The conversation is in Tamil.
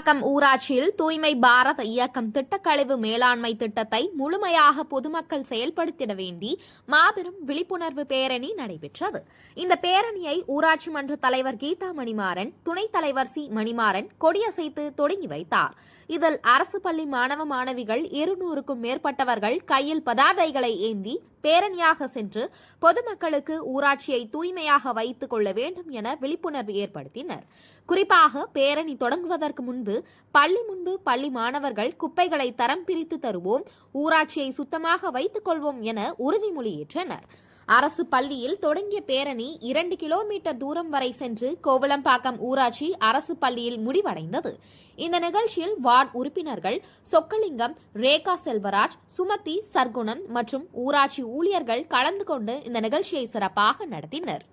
கோவலம்பாக்கம் ஊராட்சியில் தூய்மை பாரத இயக்கம் திட்டக்கழிவு மேலாண்மை திட்டத்தை முழுமையாக பொதுமக்கள் செயல்படுத்திட வேண்டி மாபெரும் விழிப்புணர்வு பேரணி நடைபெற்றது. இந்த பேரணியை ஊராட்சி மன்ற தலைவர் கீதா மணிமாறன், துணைத் தலைவர் சி மணிமாறன் கொடியசைத்து தொடங்கி வைத்தார். இதில் அரசு பள்ளி மாணவ மாணவிகள் 200க்கும் மேற்பட்டவர்கள் கையில் பதாதைகளை ஏந்தி பேரணியாக சென்று பொதுமக்களுக்கு ஊராட்சியை தூய்மையாக வைத்துக் கொள்ள வேண்டும் என விழிப்புணர்வு ஏற்படுத்தினர். குறிப்பாக பேரணி தொடங்குவதற்கு முன்பு பள்ளி மாணவர்கள் குப்பைகளை தரம் பிரித்து தருவோம், ஊராட்சியை சுத்தமாக வைத்துக் கொள்வோம் என உறுதிமொழி ஏற்றனர். அரசு பள்ளியில் தொடங்கிய பேரணி 2 கிலோமீட்டர் தூரம் வரை சென்று கோவலம்பாக்கம் ஊராட்சி அரசு பள்ளியில் முடிவடைந்தது. இந்த நிகழ்ச்சியில் வார்டு உறுப்பினர்கள் சொக்கலிங்கம், ரேகா செல்வராஜ், சுமதி, சர்க்குணம் மற்றும் ஊராட்சி ஊழியர்கள் கலந்து கொண்டு இந்த நிகழ்ச்சியை சிறப்பாக நடத்தினர்.